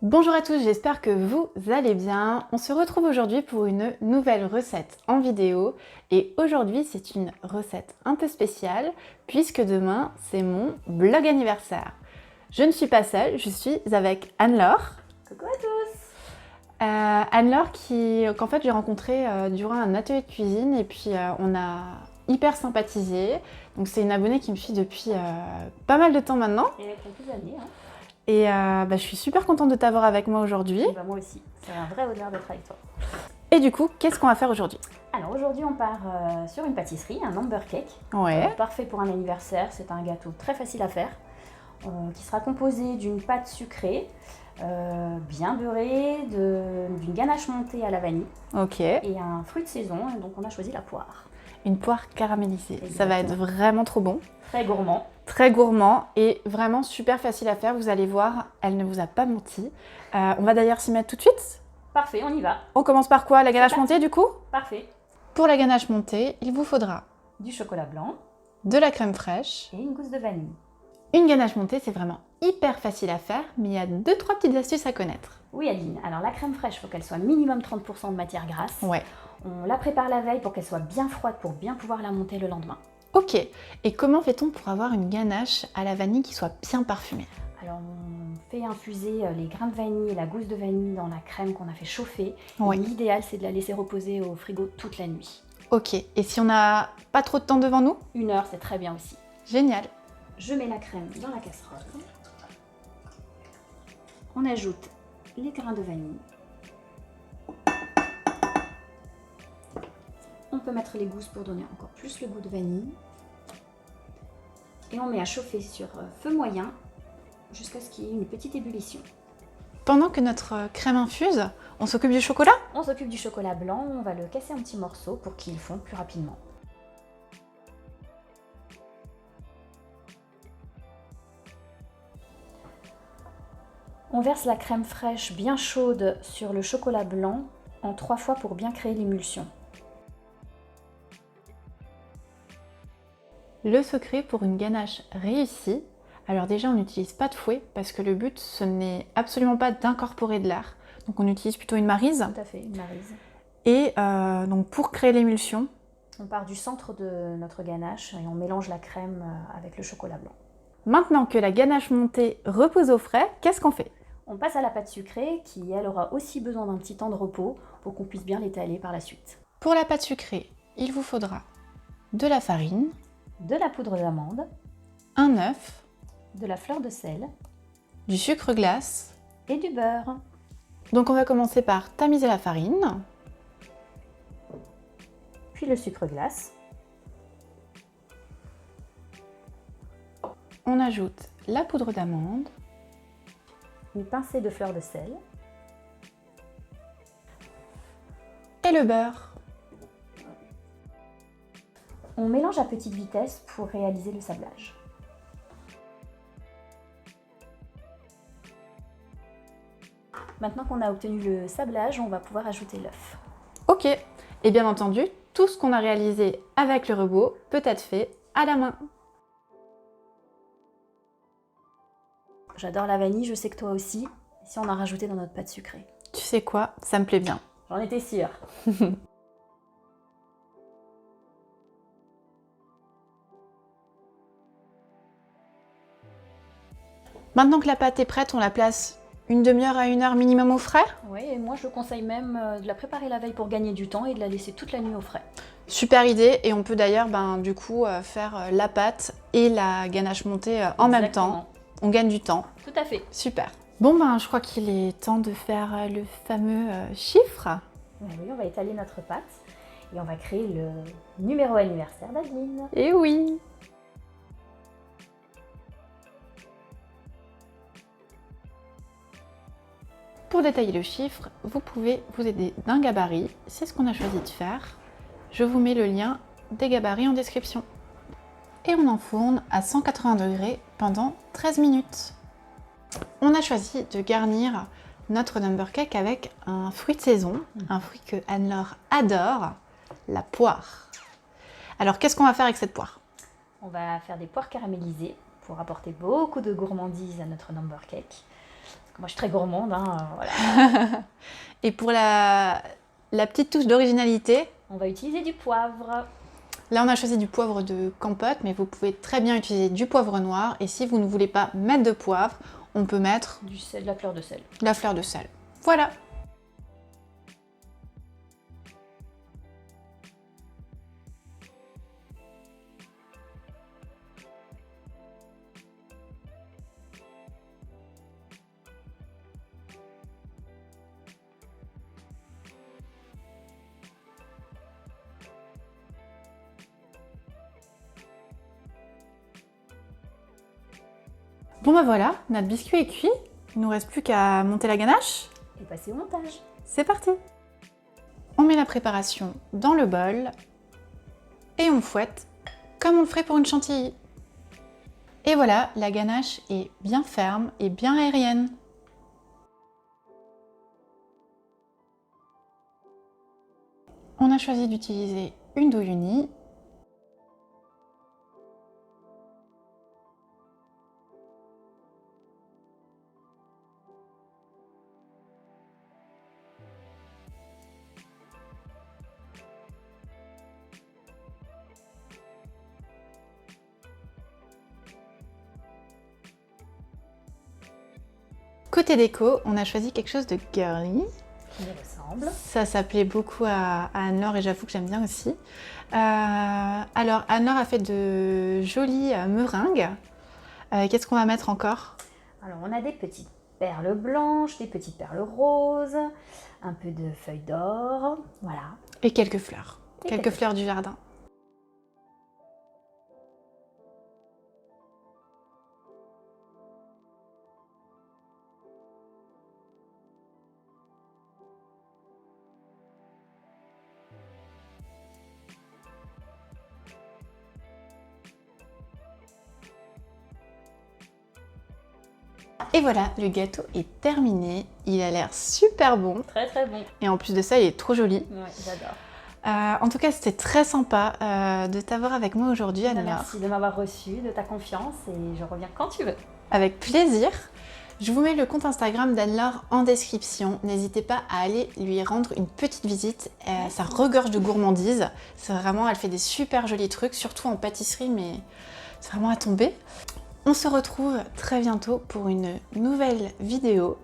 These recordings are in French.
Bonjour à tous, j'espère que vous allez bien. On se retrouve aujourd'hui pour une nouvelle recette en vidéo et aujourd'hui c'est une recette un peu spéciale puisque demain c'est mon vlog anniversaire. Je ne suis pas seule, je suis avec Anne-Laure. Coucou à tous. Anne-Laure qu'en fait j'ai rencontrée durant un atelier de cuisine et puis on a hyper sympathisé. Donc c'est une abonnée qui me suit depuis pas mal de temps maintenant. Et quelques années. Hein. Et je suis super contente de t'avoir avec moi aujourd'hui. Moi aussi, c'est un vrai honneur d'être avec toi. Et du coup, qu'est-ce qu'on va faire aujourd'hui? Alors aujourd'hui on part sur une pâtisserie, un Amber Cake. Ouais. Parfait pour un anniversaire, c'est un gâteau très facile à faire. Qui sera composé d'une pâte sucrée, bien beurrée, d'une ganache montée à la vanille. Ok. Et un fruit de saison, donc on a choisi la poire. Une poire caramélisée. Exactement. Ça va être vraiment trop bon. Très gourmand. Très gourmand et vraiment super facile à faire. Vous allez voir, elle ne vous a pas menti. On va d'ailleurs s'y mettre tout de suite. Parfait, on y va. On commence par quoi? La ganache montée du coup? Parfait. Pour la ganache montée, il vous faudra Du chocolat blanc. De la crème fraîche. Et une gousse de vanille. Une ganache montée, c'est vraiment hyper facile à faire, mais il y a 2-3 petites astuces à connaître. Oui Adeline, alors la crème fraîche, il faut qu'elle soit minimum 30% de matière grasse. Ouais. On la prépare la veille pour qu'elle soit bien froide pour bien pouvoir la monter le lendemain. Ok, et comment fait-on pour avoir une ganache à la vanille qui soit bien parfumée? Alors on fait infuser les grains de vanille et la gousse de vanille dans la crème qu'on a fait chauffer. Oui. L'idéal c'est de la laisser reposer au frigo toute la nuit. Ok, et si on n'a pas trop de temps devant nous? 1 heure c'est très bien aussi. Génial. Je mets la crème dans la casserole. On ajoute les grains de vanille. On peut mettre les gousses pour donner encore plus le goût de vanille. Et on met à chauffer sur feu moyen jusqu'à ce qu'il y ait une petite ébullition. Pendant que notre crème infuse, on s'occupe du chocolat? On s'occupe du chocolat blanc, on va le casser en petits morceaux pour qu'il fonde plus rapidement. On verse la crème fraîche bien chaude sur le chocolat blanc en 3 fois pour bien créer l'émulsion. Le secret pour une ganache réussie, alors déjà on n'utilise pas de fouet parce que le but ce n'est absolument pas d'incorporer de l'air. Donc on utilise plutôt une maryse. Tout à fait, une maryse. Et donc pour créer l'émulsion, on part du centre de notre ganache et on mélange la crème avec le chocolat blanc. Maintenant que la ganache montée repose au frais, qu'est-ce qu'on fait? On passe à la pâte sucrée qui, elle, aura aussi besoin d'un petit temps de repos pour qu'on puisse bien l'étaler par la suite. Pour la pâte sucrée, il vous faudra de la farine, de la poudre d'amande, un œuf, de la fleur de sel, du sucre glace et du beurre. Donc on va commencer par tamiser la farine, puis le sucre glace. On ajoute la poudre d'amande, une pincée de fleur de sel et le beurre. On mélange à petite vitesse pour réaliser le sablage. Maintenant qu'on a obtenu le sablage, on va pouvoir ajouter l'œuf. Ok, et bien entendu, tout ce qu'on a réalisé avec le robot peut être fait à la main. J'adore la vanille, je sais que toi aussi. Si on a rajouté dans notre pâte sucrée. Tu sais quoi, ça me plaît bien. J'en étais sûre. Maintenant que la pâte est prête, on la place une demi-heure à 1 heure minimum au frais. Oui, et moi je conseille même de la préparer la veille pour gagner du temps et de la laisser toute la nuit au frais. Super idée, et on peut d'ailleurs du coup faire la pâte et la ganache montée en même temps. On gagne du temps. Tout à fait. Super. Bon je crois qu'il est temps de faire le fameux chiffre. Oui, on va étaler notre pâte et on va créer le numéro anniversaire d'Adeline. Et oui. Pour détailler le chiffre, vous pouvez vous aider d'un gabarit. C'est ce qu'on a choisi de faire. Je vous mets le lien des gabarits en description. Et on enfourne à 180 degrés pendant 13 minutes. On a choisi de garnir notre Number Cake avec un fruit de saison, un fruit que Anne-Laure adore, la poire. Alors qu'est-ce qu'on va faire avec cette poire? On va faire des poires caramélisées pour apporter beaucoup de gourmandise à notre Number Cake. Moi, je suis très gourmande, hein, voilà. Et pour la petite touche d'originalité, On va utiliser du poivre. là on a choisi du poivre de Campote, mais vous pouvez très bien utiliser du poivre noir. Et si vous ne voulez pas mettre de poivre, on peut mettre Du sel, de la fleur de sel. de la fleur de sel. Voilà. Bon bah voilà, notre biscuit est cuit. Il ne nous reste plus qu'à monter la ganache. Et passer au montage. C'est parti! On met la préparation dans le bol et on fouette comme on le ferait pour une chantilly. Et voilà, la ganache est bien ferme et bien aérienne. On a choisi d'utiliser une douille unie. Côté déco, on a choisi quelque chose de girly. Qui me ressemble. Ça s'appelait beaucoup à Anne-Laure et j'avoue que j'aime bien aussi. Alors Anne-Laure a fait de jolies meringues. Qu'est-ce qu'on va mettre encore? Alors, on a des petites perles blanches, des petites perles roses, un peu de feuilles d'or, voilà. Et quelques fleurs. Et Quelques quelques fleurs du jardin. Et voilà, le gâteau est terminé. Il a l'air super bon. Très très bon. Et en plus de ça, il est trop joli. Ouais, j'adore. En tout cas, c'était très sympa de t'avoir avec moi aujourd'hui, Anne-Laure. Merci de m'avoir reçu, de ta confiance et je reviens quand tu veux. Avec plaisir. Je vous mets le compte Instagram d'Anne-Laure en description. N'hésitez pas à aller lui rendre une petite visite. Ça regorge de gourmandise. C'est vraiment, elle fait des super jolis trucs, surtout en pâtisserie, mais c'est vraiment à tomber. On se retrouve très bientôt pour une nouvelle vidéo.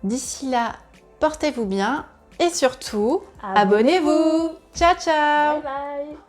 D'ici là, portez-vous bien et surtout, abonnez-vous. Ciao, ciao! Bye bye!